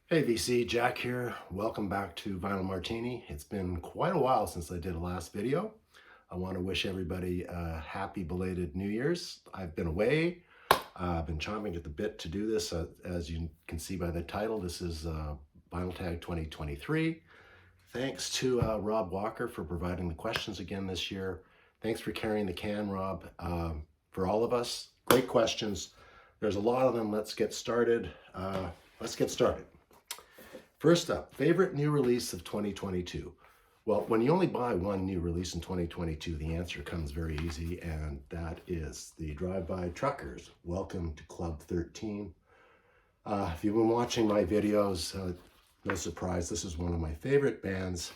Hey VC, Jack here. Welcome back to Vinyl Martini. It's been quite a while since I did a last video. I want to wish everybody a happy belated New Year's. I've been away. I've been chomping at the bit to do this. As you can see by the title, this is Vinyl Tag 2023. Thanks to Rob Walker for providing the questions again this year. Thanks for carrying the can, Rob. For all of us, great questions. There's a lot of them. Let's get started. First up, favorite new release of 2022. Well, when you only buy one new release in 2022, the answer comes very easy, and that is the Drive-By Truckers. Welcome to Club 13. If you've been watching my videos, no surprise, this is one of my favorite bands.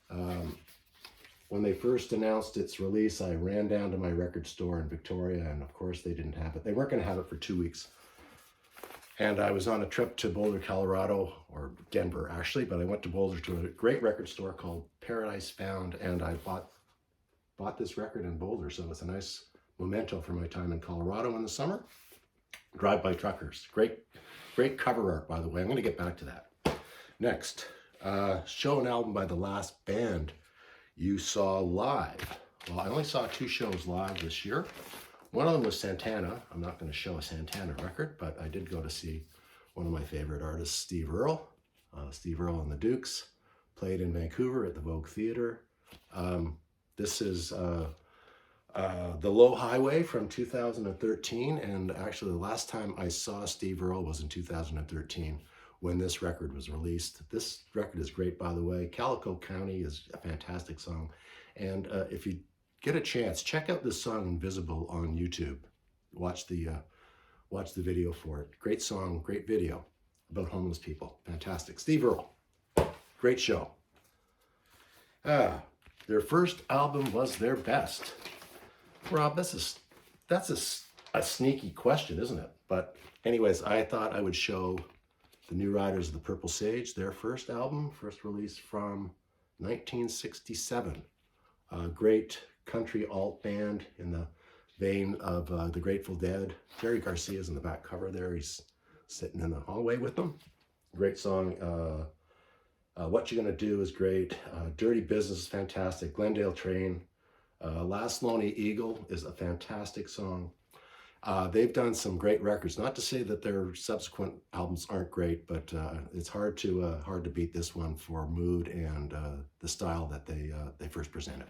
When they first announced its release, I ran down to my record store in Victoria, and of course they didn't have it. They weren't going to have it for 2 weeks. And I was on a trip to Boulder, Colorado, or Denver actually, but I went to Boulder to a great record store called Paradise Found, and I bought this record in Boulder, so it's a nice memento for my time in Colorado in the summer. Drive-By Truckers, great cover art, by the way. I'm going to get back to that. Next, show and album by the last band you saw live. Well, I only saw 2 shows live this year. One of them was Santana. I'm not going to show a Santana record, but I did go to see one of my favorite artists, Steve Earle. Steve Earle and the Dukes played in Vancouver at the Vogue Theatre. This is The Low Highway from 2013, and actually the last time I saw Steve Earle was in 2013 when this record was released. This record is great, by the way. Calico County is a fantastic song, and if you get a chance, check out this song Invisible on YouTube. Watch the video for it. Great song, great video about homeless people. Fantastic. Steve Earle, great show. Their first album was their best. Rob, that's a sneaky question, isn't it? But anyways, I thought I would show the New Riders of the Purple Sage, their first album, first release from 1967. Great country alt band in the vein of the Grateful Dead. Jerry Garcia's in the back cover there. He's sitting in the hallway with them. Great song. What You Gonna Do is great. Dirty Business is fantastic. Glendale Train. Last Lonely Eagle is a fantastic song. They've done some great records. Not to say that their subsequent albums aren't great, but it's hard to beat this one for mood and the style that they first presented.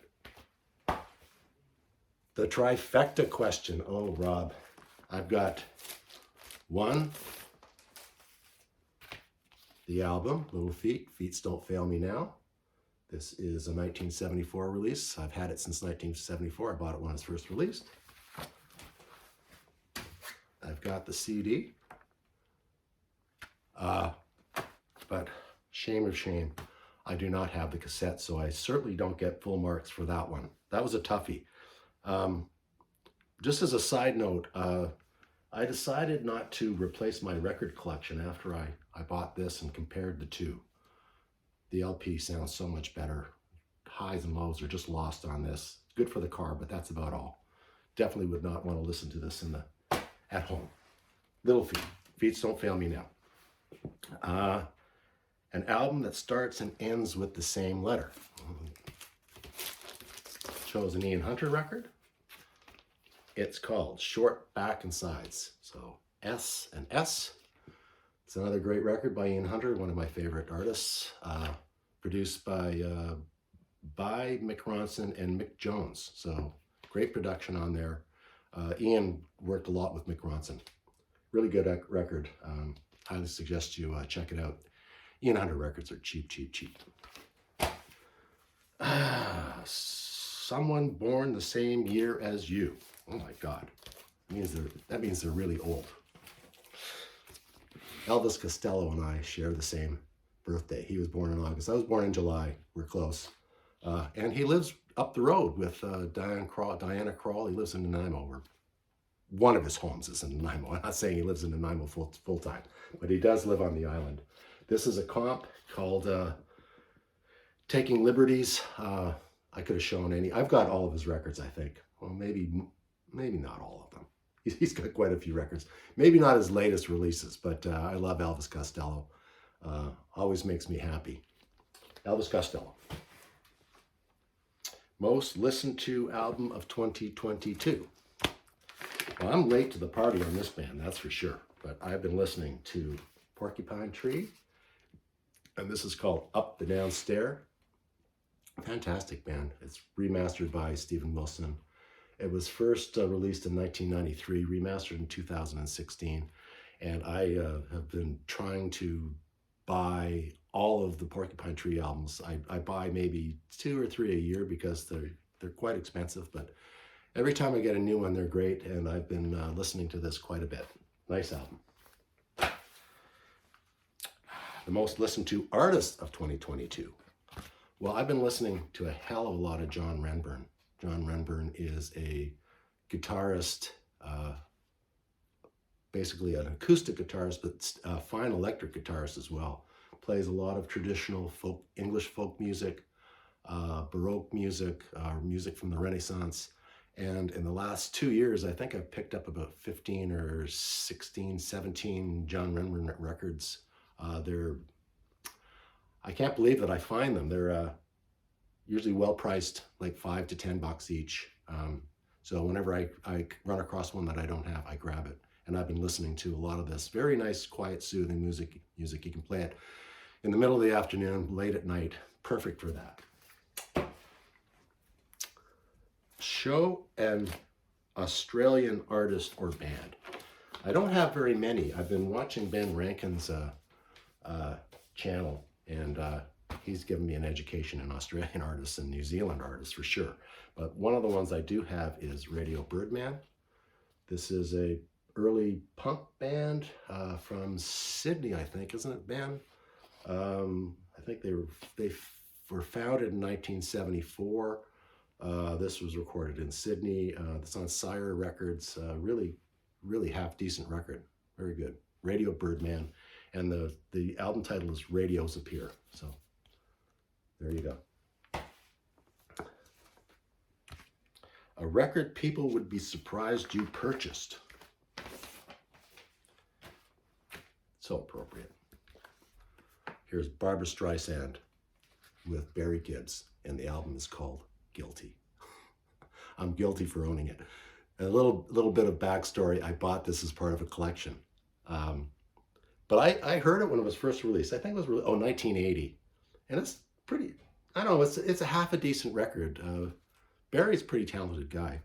The trifecta question. Oh, Rob, I've got 1, the album, Little Feat, Feats Don't Fail Me Now. This is a 1974 release. I've had it since 1974. I bought it when it was first released. I've got the CD. But shame of shame, I do not have the cassette, so I certainly don't get full marks for that one. That was a toughie. Just as a side note, I decided not to replace my record collection after I bought this and compared the two. The LP sounds so much better. Highs and lows are just lost on this. Good for the car, but that's about all. Definitely would not want to listen to this at home. Little Feat, Feats Don't Fail Me Now. An album that starts and ends with the same letter. Chose an Ian Hunter record. It's called Short Back and Sides. So S and S. It's another great record by Ian Hunter, one of my favorite artists. Produced by Mick Ronson and Mick Jones. So great production on there. Ian worked a lot with Mick Ronson. Really good record. Highly suggest you check it out. Ian Hunter records are cheap. Someone born the same year as you. Oh my God. That means they're really old. Elvis Costello and I share the same birthday. He was born in August. I was born in July. We're close. And he lives up the road with Diana Krall. He lives in Nanaimo. One of his homes is in Nanaimo. I'm not saying he lives in Nanaimo full time, but he does live on the island. This is a comp called Taking Liberties. I could have shown any. I've got all of his records, I think. Well, maybe not all of them. He's got quite a few records. Maybe not his latest releases, but I love Elvis Costello. always makes me happy. Elvis Costello. Most listened to album of 2022. Well, I'm late to the party on this band, that's for sure. But I've been listening to Porcupine Tree, and this is called Up the Down Stair. Fantastic band. It's remastered by Steven Wilson. It was first released in 1993, remastered in 2016, and I have been trying to buy all of the Porcupine Tree albums. I buy maybe 2 or 3 a year because they're quite expensive, but every time I get a new one, they're great, and I've been listening to this quite a bit. Nice album. The most listened to artist of 2022. Well, I've been listening to a hell of a lot of John Renbourn. John Renbourn is a guitarist, basically an acoustic guitarist, but a fine electric guitarist as well. Plays a lot of traditional English folk music, Baroque music, music from the Renaissance. And in the last 2 years, I think I've picked up about 15 or 16, 17 John Renbourn records. I can't believe that I find them. They're usually well priced, like $5 to $10 each. So whenever I run across one that I don't have, I grab it. And I've been listening to a lot of this very nice, quiet, soothing music. You can play it in the middle of the afternoon, late at night. Perfect for that. Show an Australian artist or band. I don't have very many. I've been watching Ben Rankin's channel, and he's given me an education in Australian artists and New Zealand artists for sure. But one of the ones I do have is Radio Birdman. This is a early punk band from Sydney, I think, isn't it, Ben? I think they were founded in 1974. This was recorded in Sydney. It's on Sire Records. Really half decent record. Very good. Radio Birdman. And the album title is Radios Appear. So there you go. A record people would be surprised you purchased. So appropriate. Here's Barbra Streisand with Barry Gibbs, and the album is called Guilty. I'm guilty for owning it. A little bit of backstory. I bought this as part of a collection. But I heard it when it was first released. I think it was 1980. And it's pretty, I don't know, it's a half a decent record. Barry's a pretty talented guy.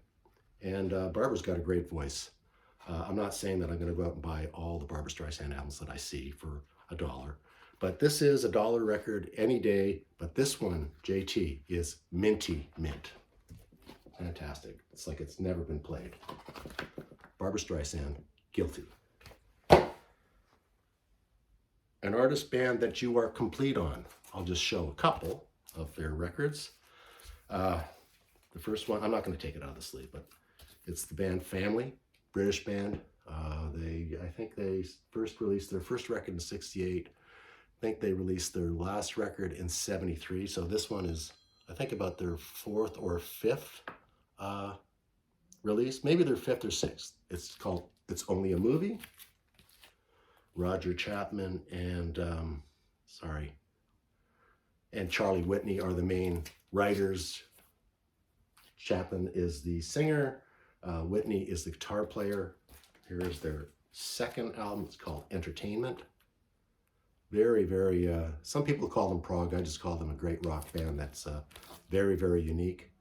And Barbara's got a great voice. I'm not saying that I'm going to go out and buy all the Barbra Streisand albums that I see for $1. But this is a $1 record any day. But this one, JT, is minty mint. Fantastic. It's like it's never been played. Barbra Streisand, Guilty. An artist band that you are complete on. I'll just show a couple of their records. The first one, I'm not going to take it out of the sleeve, but it's the band Family, British band. I think they first released their first record in '68. I think they released their last record in '73. So this one is, I think, about their 4th or 5th release. Maybe their 5th or 6th. It's called It's Only a Movie. Roger Chapman and Charlie Whitney are the main writers. Chapman is the singer. Whitney is the guitar player. Here is their second album. It's called Entertainment. Very, very, some people call them prog. I just call them a great rock band that's very, very unique.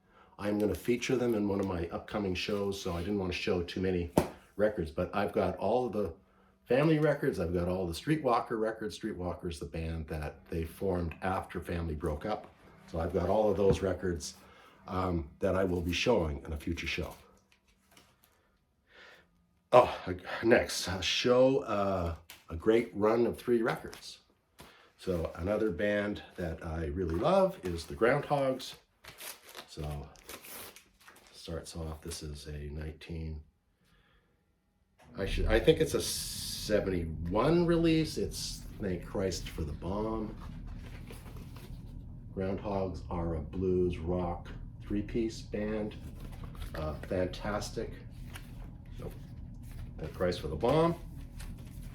I'm going to feature them in one of my upcoming shows, so I didn't want to show too many records, but I've got all of the Family records. I've got all the Streetwalker records. Streetwalker's the band that they formed after Family broke up. So I've got all of those records that I will be showing in a future show. Oh, next, I'll show a great run of 3 records. So another band that I really love is the Groundhogs. So starts off, this is a I think it's a 71 release. It's Thank Christ for the Bomb. Groundhogs are a blues rock 3-piece band. Fantastic. So, Thank Christ for the Bomb.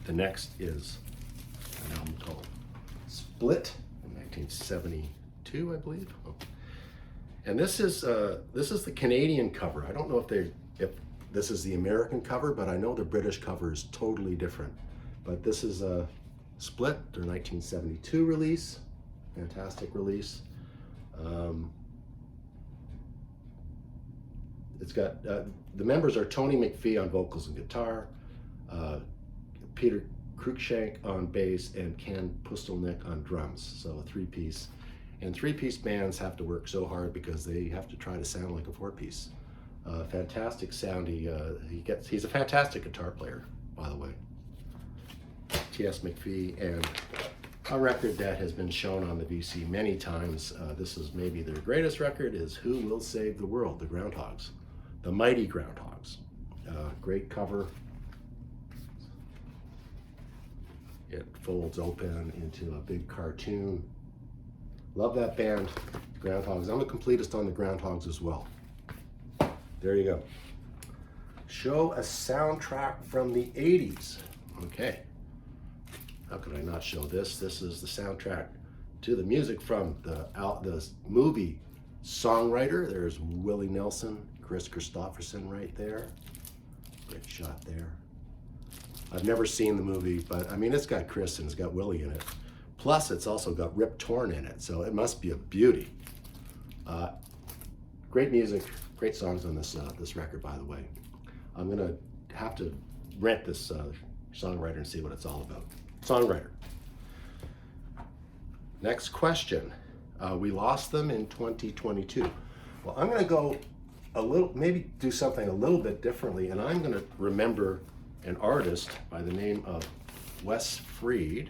The next is an album called Split in 1972, I believe. Oh. And this is the Canadian cover. I don't know if this is the American cover, but I know the British cover is totally different. But this is a Split, their 1972 release. Fantastic release. It's got, the members are Tony McPhee on vocals and guitar, Peter Cruikshank on bass, and Ken Pustelnik on drums. So a three-piece. And three-piece bands have to work so hard because they have to try to sound like a four-piece. Fantastic sound. He's a fantastic guitar player, by the way. T.S. McPhee, and a record that has been shown on the VC many times. This is maybe their greatest record, is Who Will Save the World? The Groundhogs. The Mighty Groundhogs. Great cover. It folds open into a big cartoon. Love that band, Groundhogs. I'm a completist on the Groundhogs as well. There you go. Show a soundtrack from the 80s. Okay. How could I not show this? This is the soundtrack to the music from the movie Songwriter. There's Willie Nelson, Chris Christopherson right there. Great shot there. I've never seen the movie, but I mean, it's got Chris and it's got Willie in it. Plus, it's also got Rip Torn in it, so it must be a beauty. Great music, great songs on this record, by the way. I'm gonna have to rent this Songwriter and see what it's all about. Songwriter. Next question. We lost them in 2022. Well, I'm going to go maybe do something a little bit differently, and I'm going to remember an artist by the name of Wes Freed.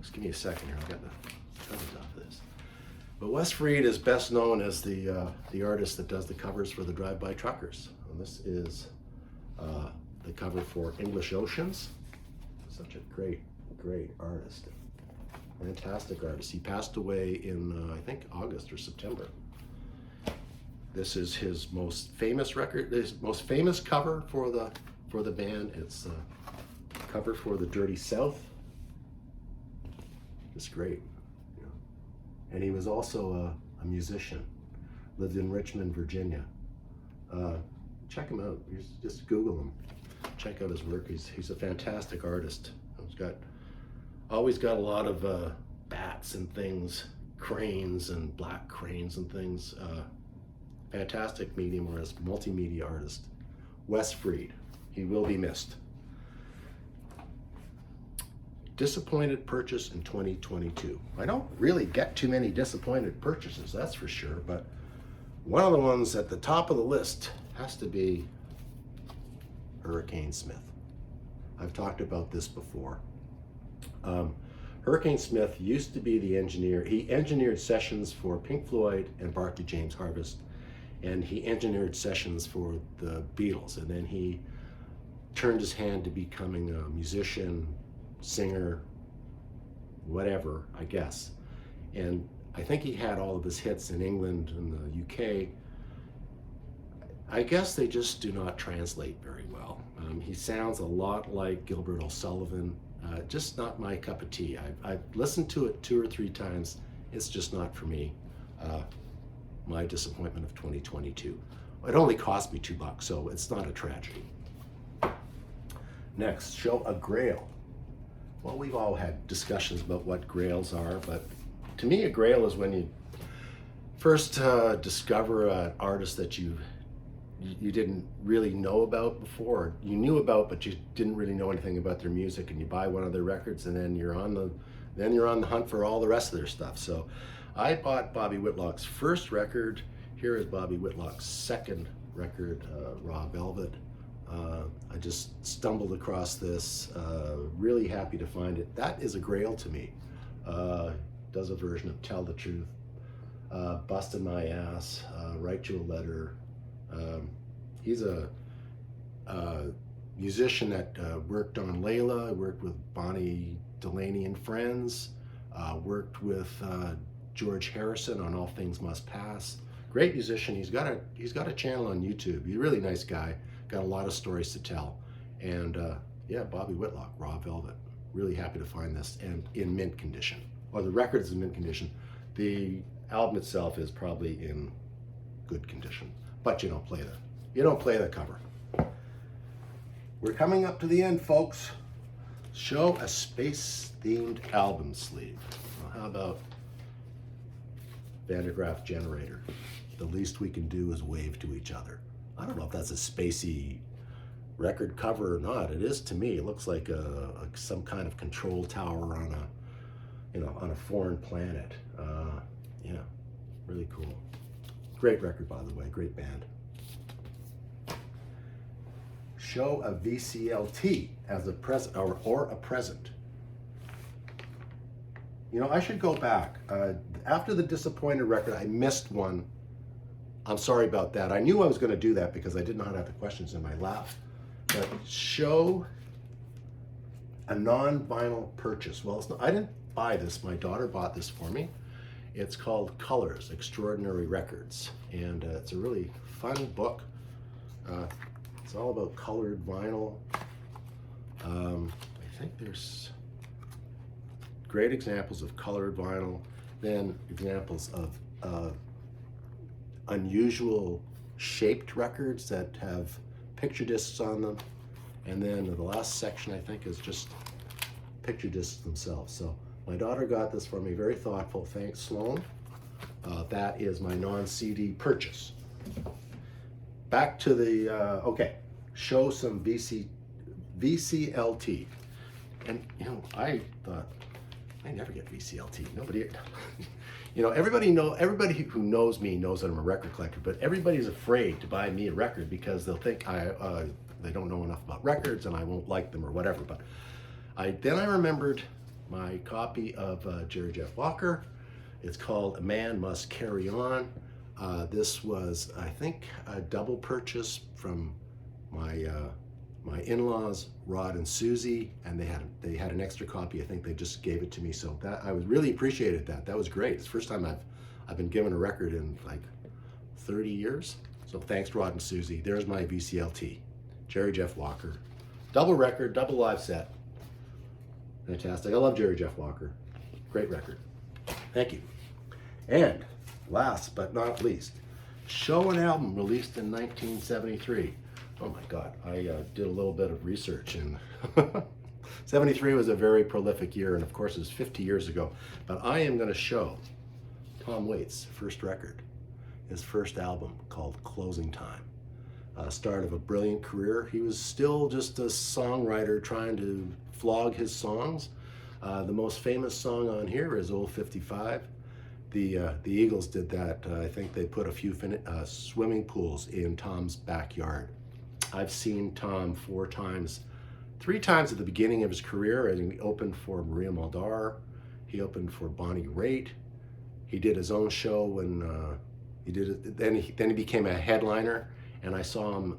Just give me a second here. I'll get the covers off of this. But Wes Freed is best known as the artist that does the covers for the Drive-By Truckers. And this is the cover for English Oceans. Such a great artist. Fantastic artist. He passed away in, I think, August or September. This is his most famous record, his most famous cover for the band. It's a cover for the Dirty South. It's great. You know. And he was also a musician. Lived in Richmond, Virginia. Check him out. Just Google him. Check out his work. He's a fantastic artist. He's always got a lot of bats and things, cranes and black cranes and things. Fantastic medium artist, multimedia artist. Wes Freed. He will be missed. Disappointed purchase in 2022. I don't really get too many disappointed purchases, that's for sure, but one of the ones at the top of the list has to be Hurricane Smith. I've talked about this before. Hurricane Smith used to be the engineer. He engineered sessions for Pink Floyd and Barclay James Harvest, and he engineered sessions for the Beatles, and then he turned his hand to becoming a musician, singer, whatever, I guess. And I think he had all of his hits in England and the UK. I guess they just do not translate very well. He sounds a lot like Gilbert O'Sullivan. Just not my cup of tea. I've listened to it 2 or 3 times. It's just not for me. My disappointment of 2022. It only cost me $2, so it's not a tragedy. Next, show a grail. Well, we've all had discussions about what grails are, but to me, a grail is when you first discover an artist that you didn't really know about before. You knew about, but you didn't really know anything about their music, and you buy one of their records, and then you're on the hunt for all the rest of their stuff. So I bought Bobby Whitlock's first record. Here is Bobby Whitlock's second record, Raw Velvet. I just stumbled across this, really happy to find it. That is a grail to me. Does a version of Tell the Truth, Bustin' My Ass, Write You a Letter. He's a musician that worked on Layla, worked with Bonnie Delaney and Friends, worked with George Harrison on All Things Must Pass. Great musician. He's got a channel on YouTube. He's a really nice guy. Got a lot of stories to tell. And yeah, Bobby Whitlock, Raw Velvet. Really happy to find this, and in mint condition. Or the record is in mint condition. The album itself is probably in good condition, but you don't play the cover. We're coming up to the end, folks. Show a space-themed album sleeve. Well, how about Van de Graaff Generator? The least we can do is wave to each other. I don't know if that's a spacey record cover or not. It is to me. It looks like some kind of control tower on a foreign planet. Yeah, really cool. Great record, by the way. Great band. Show a VCLT as a present or a present. You know, I should go back. After the Disappointed record, I missed one. I'm sorry about that. I knew I was going to do that because I did not have the questions in my lap. But show a non-vinyl purchase. Well, I didn't buy this. My daughter bought this for me. It's called Colors, Extraordinary Records. And it's a really fun book. It's all about colored vinyl. I think there's great examples of colored vinyl, then examples of unusual shaped records that have picture discs on them, and then the last section I think is just picture discs themselves. So my daughter got this for me, very thoughtful. Thanks, Sloan. That is my non-CD purchase. Back to the okay. Show some VCLT, and you know, I thought I never get VCLT. Nobody, you know, everybody who knows me knows that I'm a record collector, but everybody's afraid to buy me a record because they'll think they don't know enough about records and I won't like them or whatever. But then I remembered my copy of Jerry Jeff Walker. It's called A Man Must Carry On. This was, I think, a double purchase from my in-laws, Rod and Susie, and they had an extra copy. I think they just gave it to me, so that I was really appreciated that. That was great. It's the first time I've been given a record in like 30 years. So thanks, Rod and Susie. There's my VCLT, Jerry Jeff Walker, double record, double live set. Fantastic. I love Jerry Jeff Walker. Great record. Thank you. And last but not least, show an album released in 1973. Oh my God, I did a little bit of research, and 73 was a very prolific year, and of course it was 50 years ago. But I am going to show Tom Waits' first record, his first album called Closing Time. Start of a brilliant career. He was still just a songwriter trying to flog his songs. The most famous song on here is Old 55. The Eagles did that. I think they put a few swimming pools in Tom's backyard. I've seen Tom 4 times, 3 times at the beginning of his career, and he opened for Maria Muldaur. He opened for Bonnie Raitt. He did his own show when he did it. Then he became a headliner, and I saw him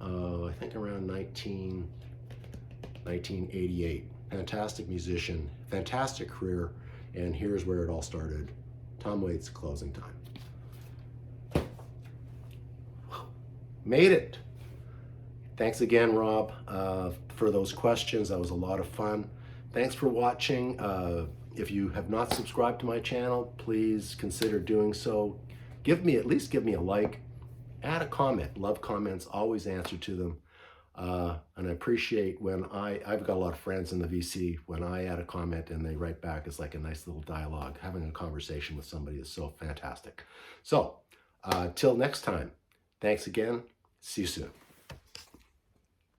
I think around 1988. Fantastic musician, fantastic career, and here's where it all started. Tom Waits' Closing Time. Made it. Thanks again, Rob, for those questions. That was a lot of fun. Thanks for watching. If you have not subscribed to my channel, please consider doing so. At least give me a like. Add a comment. Love comments. Always answer to them. And I appreciate when I've got a lot of friends in the VC. When I add a comment and they write back, it's like a nice little dialogue. Having a conversation with somebody is so fantastic. So, till next time, thanks again. See you soon.